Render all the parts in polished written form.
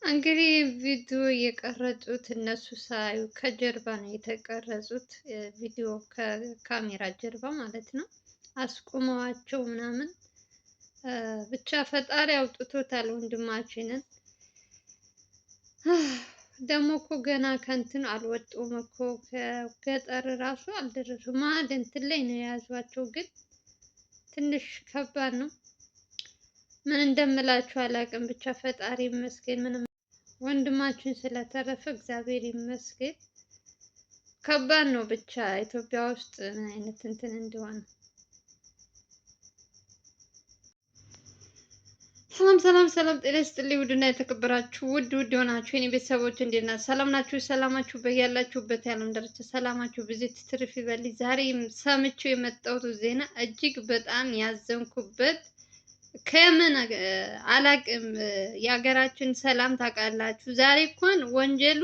እንግዲህ ቪዲዮ የቀረጹት እነሱ ሳዩ ከጀርባ ነው የተቀረጹት። ቪዲዮ ከካሜራ ጀርባ ማለት ነው። አስቁመዋቸው ምናምን ብቻ ፈጣሪ አውጥቶታል ወንድማችንን። ደግሞ እኮ ገና ከእንትን አልወጡም እኮ ከገጠር ራሱ አልደረሱም። መሀል እንትን ላይ ነው የያዟቸው። ግን ትንሽ ከባድ ነው። ምን እንደምላችሁ አላውቅም። ብቻ ፈጣሪ ይመስገን ምንም ወንድማችን ስለተረፈ እግዚአብሔር ይመስገን። ከባድ ነው ብቻ ኢትዮጵያ ውስጥ ምን አይነት እንትን እንደሆነ። ሰላም ሰላም ሰላም፣ ጤና ይስጥልኝ ውድና የተከበራችሁ ውድ የሆናችሁ የኔ ቤተሰቦች እንዴት ናችሁ? ሰላም ናችሁ? ሰላማችሁ በያላችሁበት የዓለም ዳርቻ ሰላማችሁ ብዙ ትርፍ ይበል። ዛሬ ሰምቼው የመጣሁት ዜና እጅግ በጣም ያዘንኩበት ከምን አላቅም። የሀገራችን ሰላም ታውቃላችሁ። ዛሬ እንኳን ወንጀሉ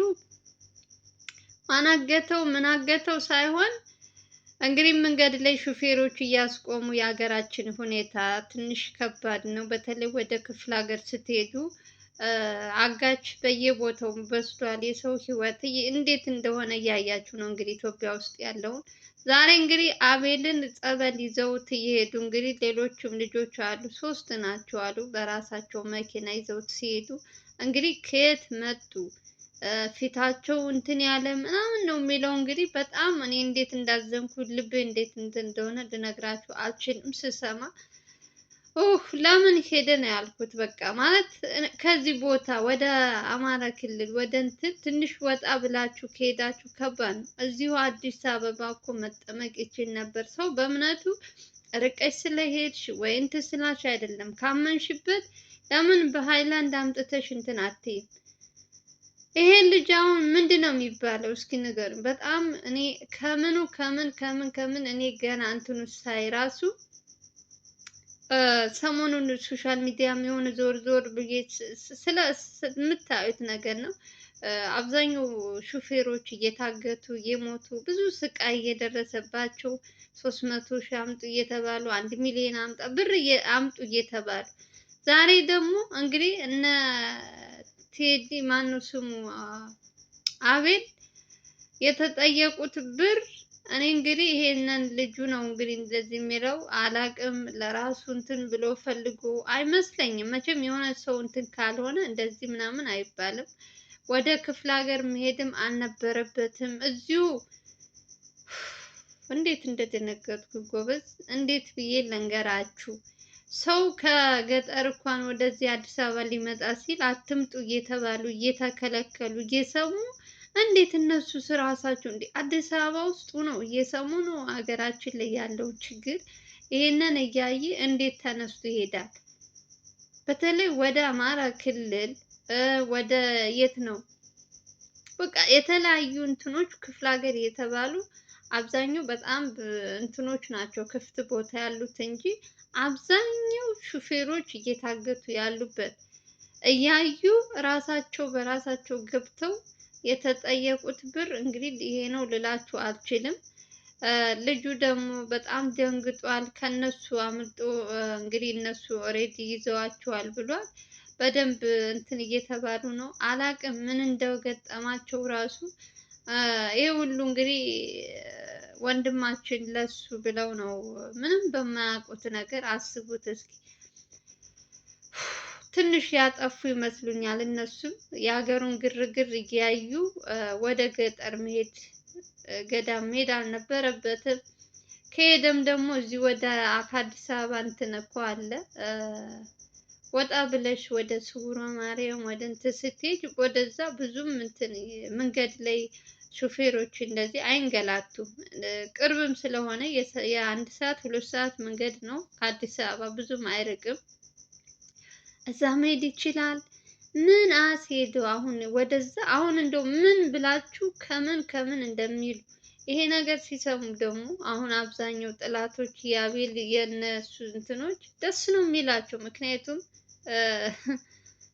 ማናገተው ምናገተው ሳይሆን እንግዲህ መንገድ ላይ ሹፌሮች እያስቆሙ የሀገራችን ሁኔታ ትንሽ ከባድ ነው። በተለይ ወደ ክፍለ ሀገር ስትሄዱ አጋች በየቦታው በዝቷል። የሰው ሕይወት እንዴት እንደሆነ እያያችሁ ነው እንግዲህ ኢትዮጵያ ውስጥ ያለውን። ዛሬ እንግዲህ አቤልን ጸበል ይዘውት እየሄዱ እንግዲህ ሌሎችም ልጆች አሉ፣ 3 ናቸው አሉ። በራሳቸው መኪና ይዘውት ሲሄዱ እንግዲህ ከየት መጡ ፊታቸው እንትን ያለ ምናምን ነው የሚለው። እንግዲህ በጣም እኔ እንዴት እንዳዘንኩ ልቤ እንዴት እንትን እንደሆነ ልነግራችሁ አልችልም ስሰማ። ለምን ሄደ ነው ያልኩት። በቃ ማለት ከዚህ ቦታ ወደ አማራ ክልል ወደ እንትን ትንሽ ወጣ ብላችሁ ከሄዳችሁ ከባድ ነው። እዚሁ አዲስ አበባ እኮ መጠመቅ ይችል ነበር። ሰው በእምነቱ ርቀሽ ስለሄድሽ ወይ እንትን ስላልሽ አይደለም። ካመንሽበት ለምን በሃይላንድ አምጥተሽ እንትን አትይም? ይሄ ልጅ አሁን ምንድን ነው የሚባለው? እስኪ ንገሩኝ። በጣም እኔ ከምን እኔ ገና እንትኑ ሳይ ራሱ ሰሞኑን ሶሻል ሚዲያ የሆነ ዞር ብዬ የምታዩት ነገር ነው። አብዛኛው ሹፌሮች እየታገቱ እየሞቱ ብዙ ስቃይ እየደረሰባቸው 300 ሺህ አምጡ እየተባሉ 1 ሚሊዮን ብር አምጡ እየተባሉ ዛሬ ደግሞ እንግዲህ እነ ቴዲ ማነው ስሙ አቤል የተጠየቁት ብር እኔ እንግዲህ ይሄንን ልጁ ነው እንግዲህ እንደዚህ የሚለው አላቅም። ለራሱ እንትን ብሎ ፈልጎ አይመስለኝም። መቼም የሆነ ሰው እንትን ካልሆነ እንደዚህ ምናምን አይባልም። ወደ ክፍለ ሀገር መሄድም አልነበረበትም። እዚሁ እንዴት እንደደነገጥኩ ጎበዝ! እንዴት ብዬ ልንገራችሁ? ሰው ከገጠር እንኳን ወደዚህ አዲስ አበባ ሊመጣ ሲል አትምጡ እየተባሉ እየተከለከሉ እየሰሙ እንዴት እነሱ ራሳቸው እንዴ አዲስ አበባ ውስጥ ነው እየሰሙ ነው ሀገራችን ላይ ያለው ችግር። ይሄንን እያየ እንዴት ተነስቶ ይሄዳል? በተለይ ወደ አማራ ክልል ወደ የት ነው በቃ የተለያዩ እንትኖች ክፍለ ሀገር የተባሉ አብዛኛው በጣም እንትኖች ናቸው ክፍት ቦታ ያሉት እንጂ አብዛኛው ሹፌሮች እየታገቱ ያሉበት እያዩ ራሳቸው በራሳቸው ገብተው የተጠየቁት ብር እንግዲህ ይሄ ነው ልላችሁ አልችልም። ልጁ ደግሞ በጣም ደንግጧል። ከነሱ አምልጦ እንግዲህ እነሱ ኦሬዲ ይዘዋቸዋል ብሏል። በደንብ እንትን እየተባሉ ነው። አላቅም ምን እንደገጠማቸው ራሱ። ይሄ ሁሉ እንግዲህ ወንድማችን ለሱ ብለው ነው ምንም በማያውቁት ነገር። አስቡት እስኪ። ትንሽ ያጠፉ ይመስሉኛል እነሱም የሀገሩን ግርግር እያዩ ወደ ገጠር መሄድ ገዳም መሄድ አልነበረበትም። ከሄደም ደግሞ እዚህ ወደ አዲስ አበባ እንትን እኮ አለ ወጣ ብለሽ ወደ ስውሯ ማርያም ወደ እንትን ስትሄጅ ወደዛ ብዙም እንትን መንገድ ላይ ሹፌሮች እንደዚህ አይንገላቱም። ቅርብም ስለሆነ የ1 ሰዓት 2 ሰዓት መንገድ ነው ከአዲስ አበባ ብዙም አይርቅም። እዛ መሄድ ይችላል። ምን አስሄደው አሁን ወደዛ አሁን እንደው ምን ብላችሁ ከምን እንደሚሉ ይሄ ነገር ሲሰሙ ደግሞ አሁን አብዛኛው ጥላቶች የአቤል የነሱ እንትኖች ደስ ነው የሚላቸው። ምክንያቱም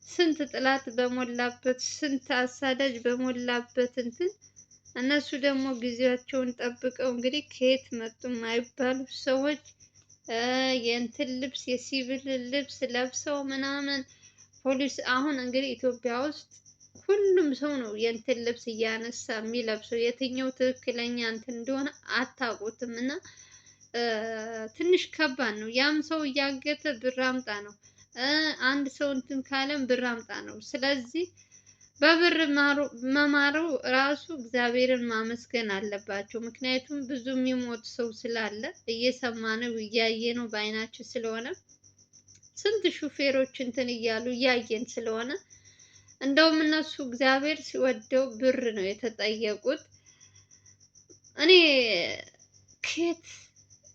ስንት ጥላት በሞላበት ስንት አሳዳጅ በሞላበት እንትን እነሱ ደግሞ ጊዜያቸውን ጠብቀው እንግዲህ ከየት መጡ የማይባሉ ሰዎች የእንትን ልብስ የሲቪል ልብስ ለብሰው ምናምን ፖሊስ አሁን እንግዲህ ኢትዮጵያ ውስጥ ሁሉም ሰው ነው የእንትን ልብስ እያነሳ የሚለብሰው። የትኛው ትክክለኛ እንትን እንደሆነ አታውቁትም። እና ትንሽ ከባድ ነው። ያም ሰው እያገተ ብር አምጣ ነው፣ አንድ ሰው እንትን ካለም ብር አምጣ ነው። ስለዚህ በብር መማሩ ራሱ እግዚአብሔርን ማመስገን አለባቸው። ምክንያቱም ብዙ የሚሞት ሰው ስላለ እየሰማ ነው እያየ ነው በአይናችን ስለሆነ ስንት ሹፌሮች እንትን እያሉ እያየን ስለሆነ እንደውም እነሱ እግዚአብሔር ሲወደው ብር ነው የተጠየቁት። እኔ ከየት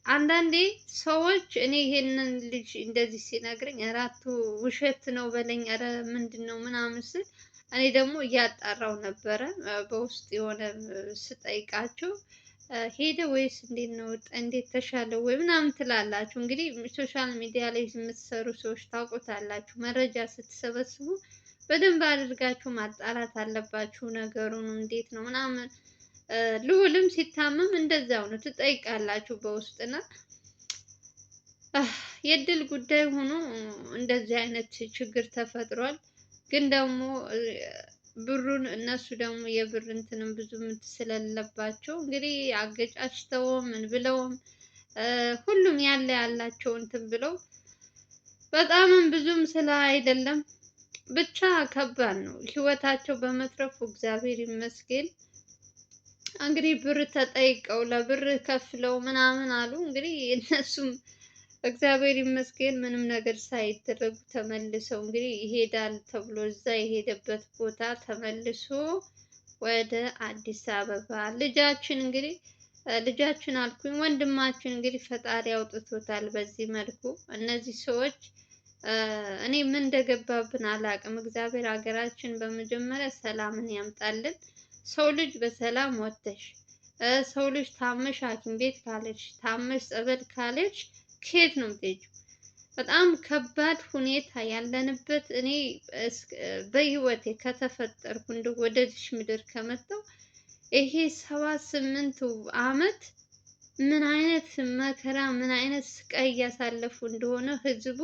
አንዳንዴ ሰዎች እኔ ይሄንን ልጅ እንደዚህ ሲነግረኝ እራቱ ውሸት ነው በለኝ፣ ኧረ ምንድን ነው ምናምን ስል እኔ ደግሞ እያጣራው ነበረ በውስጥ የሆነ ስጠይቃቸው ሄደ ወይስ እንዴት ነው እንዴት ተሻለው ወይ ምናምን ትላላችሁ። እንግዲህ ሶሻል ሚዲያ ላይ የምትሰሩ ሰዎች ታውቁታላችሁ። መረጃ ስትሰበስቡ በደንብ አድርጋችሁ ማጣራት አለባችሁ። ነገሩን እንዴት ነው ምናምን። ልዑልም ሲታመም እንደዛው ነው ትጠይቃላችሁ በውስጥና የእድል ጉዳይ ሆኖ እንደዚህ አይነት ችግር ተፈጥሯል። ግን ደግሞ ብሩን እነሱ ደግሞ የብር እንትንም ብዙ ምት ስለሌለባቸው እንግዲህ አገጫጭተው ምን ብለውም ሁሉም ያላቸው እንትን ብለው በጣምም ብዙም ስለ አይደለም ብቻ ከባድ ነው። ህይወታቸው በመትረፉ እግዚአብሔር ይመስገን። እንግዲህ ብር ተጠይቀው ለብር ከፍለው ምናምን አሉ። እንግዲህ እነሱም እግዚአብሔር ይመስገን ምንም ነገር ሳይደረጉ ተመልሰው እንግዲህ ይሄዳል ተብሎ እዛ የሄደበት ቦታ ተመልሶ ወደ አዲስ አበባ ልጃችን እንግዲህ ልጃችን አልኩኝ ወንድማችን እንግዲህ ፈጣሪ አውጥቶታል። በዚህ መልኩ እነዚህ ሰዎች እኔ ምን እንደገባብን አላውቅም። እግዚአብሔር ሀገራችን በመጀመሪያ ሰላምን ያምጣልን። ሰው ልጅ በሰላም ወጥተሽ ሰው ልጅ ታመሽ ሐኪም ቤት ካለች ታመሽ ጸበል ካለች ከየት ነው የምትሄጂው? በጣም ከባድ ሁኔታ ያለንበት። እኔ በህይወቴ ከተፈጠርኩ እንደው ወደዚህ ምድር ከመጣሁ ይሄ 78 ዓመት ምን አይነት መከራ ምን አይነት ስቃይ እያሳለፉ እንደሆነ ህዝቡ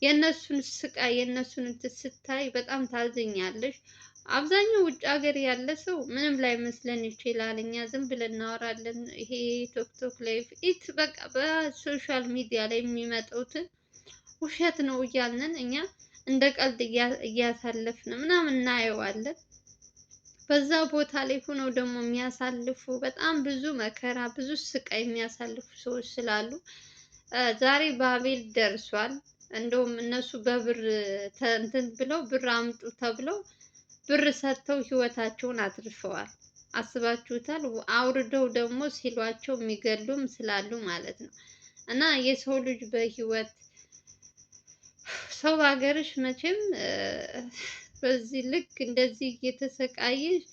የእነሱን ስቃይ የእነሱን እንትን ስታይ በጣም ታዝኛለሽ። አብዛኛው ውጭ ሀገር ያለ ሰው ምንም ላይ መስለን ይችላል። እኛ ዝም ብለን እናወራለን። ይሄ ቶክቶክ ላይ ኢት በቃ በሶሻል ሚዲያ ላይ የሚመጡትን ውሸት ነው እያልን እኛ እንደ ቀልድ እያሳለፍን ምናምን እናየዋለን። በዛ ቦታ ላይ ሆነው ደግሞ የሚያሳልፉ በጣም ብዙ መከራ ብዙ ስቃይ የሚያሳልፉ ሰዎች ስላሉ ዛሬ ባቤል ደርሷል። እንደውም እነሱ በብር እንትን ብለው ብር አምጡ ተብለው ብር ሰጥተው ህይወታቸውን አትርፈዋል። አስባችሁታል? አውርደው ደግሞ ሲሏቸው የሚገሉም ስላሉ ማለት ነው። እና የሰው ልጅ በህይወት ሰው ሀገርሽ መቼም በዚህ ልክ እንደዚህ እየተሰቃየሽ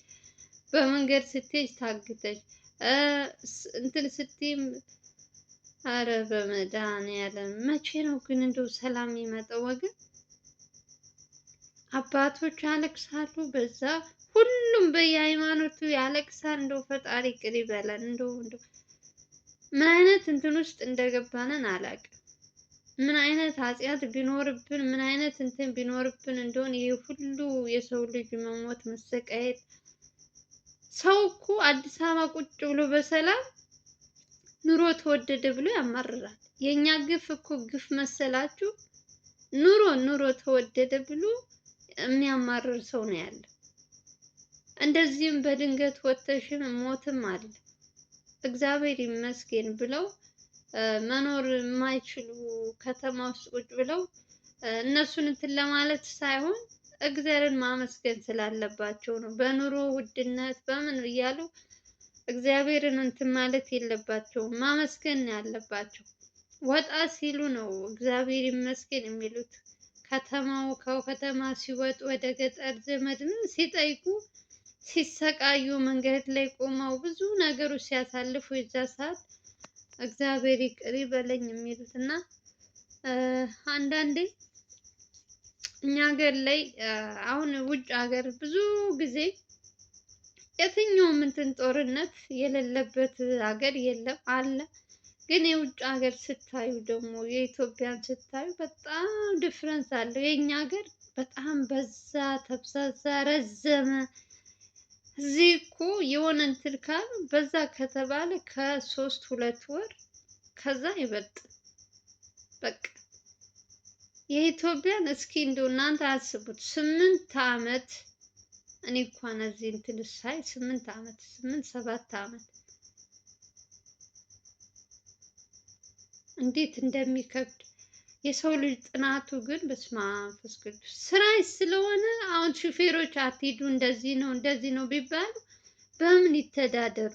በመንገድ ስትሄጅ ታግተሽ እንትን ስትይም አረ በመድኃኒዓለም መቼ ነው ግን እንደው ሰላም የሚመጣው ወገን? አባቶች ያለቅሳሉ፣ በዛ ሁሉም በየሃይማኖቱ ያለቅሳል። እንደው ፈጣሪ ይቅር ይበለን። እንደው ምን አይነት እንትን ውስጥ እንደገባንን አላውቅም። ምን አይነት ኃጢአት ቢኖርብን ምን አይነት እንትን ቢኖርብን እንደሆነ ይሄ ሁሉ የሰው ልጅ መሞት መሰቃየት። ሰው እኮ አዲስ አበባ ቁጭ ብሎ በሰላም ኑሮ ተወደደ ብሎ ያማርራል። የኛ ግፍ እኮ ግፍ መሰላችሁ? ኑሮ ተወደደ ብሎ የሚያማርር ሰው ነው ያለው። እንደዚህም በድንገት ወተሽም ሞትም አለ። እግዚአብሔር ይመስገን ብለው መኖር የማይችሉ ከተማ ውስጥ ቁጭ ብለው እነሱን እንትን ለማለት ሳይሆን እግዚአብሔርን ማመስገን ስላለባቸው ነው። በኑሮ ውድነት በምን እያሉ እግዚአብሔርን እንትን ማለት የለባቸውም፣ ማመስገን ያለባቸው። ወጣ ሲሉ ነው እግዚአብሔር ይመስገን የሚሉት። ከተማው ከከተማ ሲወጡ ወደ ገጠር ዘመድን ሲጠይቁ ሲሰቃዩ መንገድ ላይ ቆመው ብዙ ነገሮች ሲያሳልፉ የዛ ሰዓት እግዚአብሔር ይቅር ይበለኝ የሚሉት እና አንዳንዴ እኛ ሀገር ላይ አሁን ውጭ ሀገር ብዙ ጊዜ የትኛውም እንትን ጦርነት የሌለበት ሀገር የለም አለ። ግን የውጭ ሀገር ስታዩ ደግሞ የኢትዮጵያን ስታዩ በጣም ዲፍረንስ አለው። የኛ ሀገር በጣም በዛ፣ ተብዛዛ፣ ረዘመ። እዚህ እኮ የሆነ እንትን ካሉ በዛ ከተባለ ከሶስት ሁለት ወር ከዛ ይበልጥ በቃ የኢትዮጵያን እስኪ እንደው እናንተ አስቡት 8 ዓመት። እኔ እንኳን እዚህ እንትን ሳይ 8 ዓመት 7 ዓመት እንዴት እንደሚከብድ የሰው ልጅ ጥናቱ ግን በስመ አብ መንፈስ ቅዱስ ስራ ስለሆነ አሁን ሹፌሮች አትሂዱ እንደዚህ ነው ቢባሉ በምን ይተዳደሩ?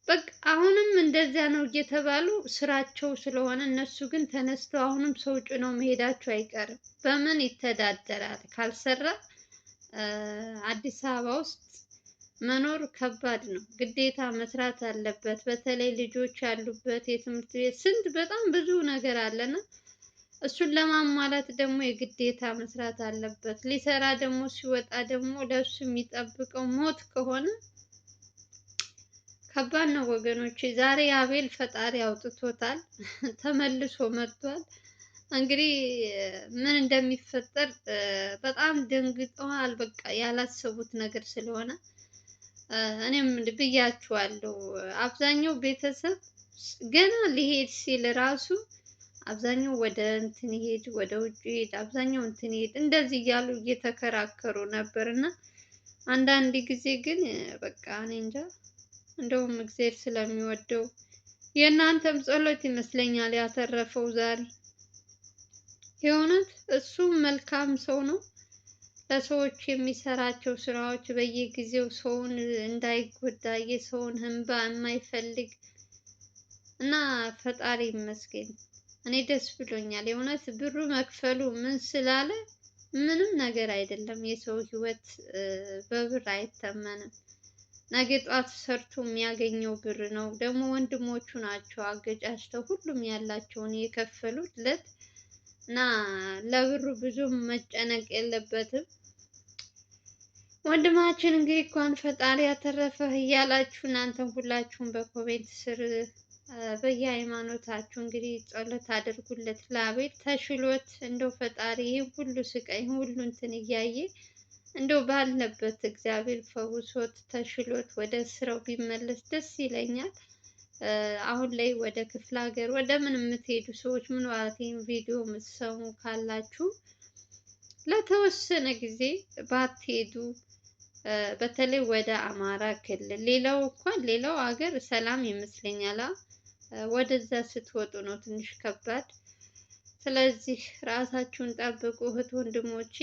በቃ አሁንም እንደዚያ ነው እየተባሉ ስራቸው ስለሆነ እነሱ ግን ተነስተው አሁንም ሰው ጭነው መሄዳቸው አይቀርም። በምን ይተዳደራል? ካልሰራ አዲስ አበባ ውስጥ መኖር ከባድ ነው። ግዴታ መስራት አለበት። በተለይ ልጆች ያሉበት የትምህርት ቤት ስንት በጣም ብዙ ነገር አለና እሱን ለማሟላት ደግሞ የግዴታ መስራት አለበት። ሊሰራ ደግሞ ሲወጣ ደግሞ ለሱ የሚጠብቀው ሞት ከሆነ ከባድ ነው ወገኖቼ። ዛሬ አቤል ፈጣሪ አውጥቶታል፣ ተመልሶ መጥቷል። እንግዲህ ምን እንደሚፈጠር በጣም ደንግጠዋል። በቃ ያላሰቡት ነገር ስለሆነ እኔም ብያችኋለሁ። አብዛኛው ቤተሰብ ገና ሊሄድ ሲል ራሱ አብዛኛው ወደ እንትን ይሄድ፣ ወደ ውጭ ይሄድ፣ አብዛኛው እንትን ይሄድ እንደዚህ እያሉ እየተከራከሩ ነበር። እና አንዳንድ ጊዜ ግን በቃ እኔ እንጃ እንደውም እግዚአብሔር ስለሚወደው የእናንተም ጸሎት ይመስለኛል ያተረፈው ዛሬ። የእውነት እሱም መልካም ሰው ነው። ለሰዎች የሚሰራቸው ስራዎች በየጊዜው ሰውን እንዳይጎዳ የሰውን እንባ የማይፈልግ እና ፈጣሪ ይመስገን። እኔ ደስ ብሎኛል የእውነት ብሩ መክፈሉ ምን ስላለ ምንም ነገር አይደለም። የሰው ህይወት በብር አይተመንም። ነገ ጧት ሰርቶ የሚያገኘው ብር ነው። ደግሞ ወንድሞቹ ናቸው አገጫጭተው ሁሉም ያላቸውን የከፈሉለት እና ለብሩ ብዙም መጨነቅ የለበትም። ወንድማችን እንግዲህ እንኳን ፈጣሪ ያተረፈህ እያላችሁ እናንተም ሁላችሁም በኮሜንት ስር በየሃይማኖታችሁ እንግዲህ ጸሎት አድርጉለት ለአቤል ተሽሎት እንደው ፈጣሪ ይህ ሁሉ ስቃይ ሁሉ እንትን እያየ እንደው ባለበት እግዚአብሔር ፈውሶት ተሽሎት ወደ ስራው ቢመለስ ደስ ይለኛል። አሁን ላይ ወደ ክፍለ ሀገር ወደ ምን የምትሄዱ ሰዎች ምናልባት ይህን ቪዲዮ የምትሰሙ ካላችሁ ለተወሰነ ጊዜ ባትሄዱ፣ በተለይ ወደ አማራ ክልል ሌላው ሀገር ሰላም ይመስለኛል። ወደዛ ስትወጡ ነው ትንሽ ከባድ። ስለዚህ ራሳችሁን ጠብቁ እህት ወንድሞቼ።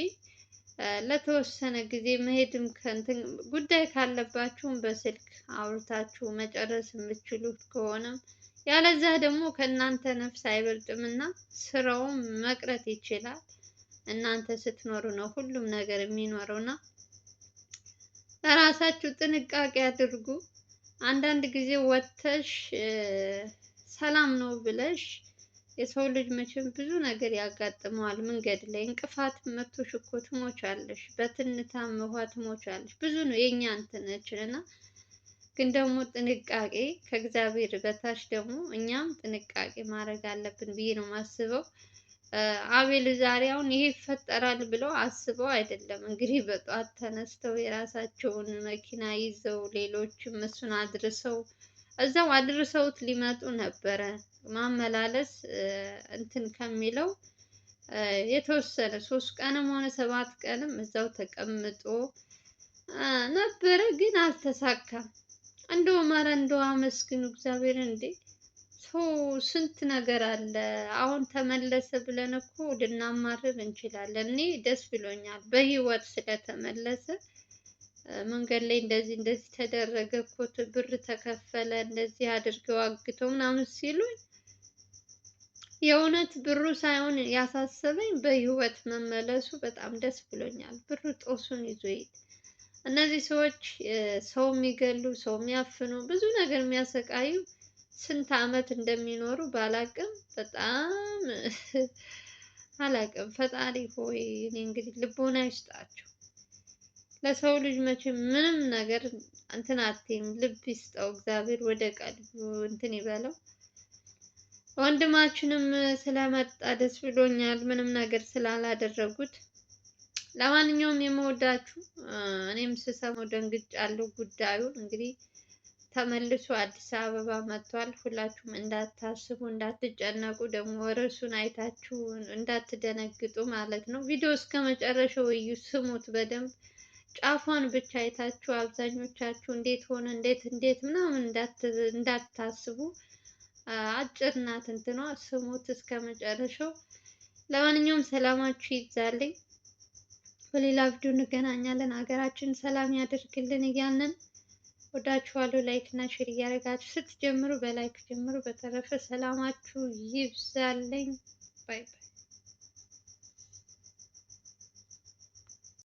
ለተወሰነ ጊዜ መሄድም ከእንትን ጉዳይ ካለባችሁም በስልክ አውርታችሁ መጨረስ የምትችሉት ከሆነም ያለዛ ደግሞ ከእናንተ ነፍስ አይበልጥም እና ስራውም መቅረት ይችላል። እናንተ ስትኖሩ ነው ሁሉም ነገር የሚኖረው እና ለራሳችሁ ጥንቃቄ አድርጉ። አንዳንድ ጊዜ ወጥተሽ ሰላም ነው ብለሽ የሰው ልጅ መቼም ብዙ ነገር ያጋጥመዋል። መንገድ ላይ እንቅፋት መቶሽ እኮ ትሞቻለሽ፣ በትንታም ውሃ ትሞቻለሽ። ብዙ ነው የኛ እንትናችን እና ግን ደግሞ ጥንቃቄ ከእግዚአብሔር በታች ደግሞ እኛም ጥንቃቄ ማድረግ አለብን ብዬ ነው የማስበው። አቤል ዛሬ አሁን ይሄ ይፈጠራል ብለው አስበው አይደለም እንግዲህ በጠዋት ተነስተው የራሳቸውን መኪና ይዘው ሌሎችም እሱን አድርሰው እዛው አድርሰውት ሊመጡ ነበረ። ማመላለስ እንትን ከሚለው የተወሰነ 3 ቀንም ሆነ 7 ቀንም እዛው ተቀምጦ ነበረ፣ ግን አልተሳካም። እንደው አመስግኑ እግዚአብሔር እንዴ! ሰው ስንት ነገር አለ። አሁን ተመለሰ ብለን እኮ ልናማርር እንችላለን። እኔ ደስ ብሎኛል በህይወት ስለተመለሰ። መንገድ ላይ እንደዚህ ተደረገ እኮ ብር ተከፈለ እንደዚህ አድርገው አግተው ምናምን ሲሉኝ የእውነት ብሩ ሳይሆን ያሳሰበኝ በህይወት መመለሱ በጣም ደስ ብሎኛል። ብሩ ጦሱን ይዞ ይሄድ። እነዚህ ሰዎች ሰው የሚገሉ ሰው የሚያፍኑ ብዙ ነገር የሚያሰቃዩ ስንት አመት እንደሚኖሩ ባላቅም በጣም አላቅም። ፈጣሪ ሆይ እኔ እንግዲህ ልቦና ይስጣቸው። ለሰው ልጅ መቼም ምንም ነገር እንትን አትይም፣ ልብ ይስጠው እግዚአብሔር፣ ወደ ቀልቡ እንትን ይበለው ወንድማችንም ስለመጣ ደስ ብሎኛል፣ ምንም ነገር ስላላደረጉት። ለማንኛውም የምወዳችሁ እኔም ስሰማው ደንግጫለሁ። ጉዳዩን እንግዲህ ተመልሶ አዲስ አበባ መጥቷል። ሁላችሁም እንዳታስቡ እንዳትጨነቁ፣ ደግሞ ርዕሱን አይታችሁ እንዳትደነግጡ ማለት ነው። ቪዲዮ እስከ መጨረሻው እዩ፣ ስሙት በደንብ። ጫፏን ብቻ አይታችሁ አብዛኞቻችሁ እንዴት ሆነ እንዴት ምናምን እንዳታስቡ። አጭር ናት እንትኗ፣ ስሙት እስከ መጨረሻው። ለማንኛውም ሰላማችሁ ይብዛልኝ። በሌላ ቪዲዮ እንገናኛለን። ሀገራችን ሰላም ያደርግልን እያልን ወዳችኋለሁ። ላይክ እና ሼር እያደረጋችሁ ስትጀምሩ በላይክ ጀምሩ። በተረፈ ሰላማችሁ ይብዛልኝ። ባይ ባይ።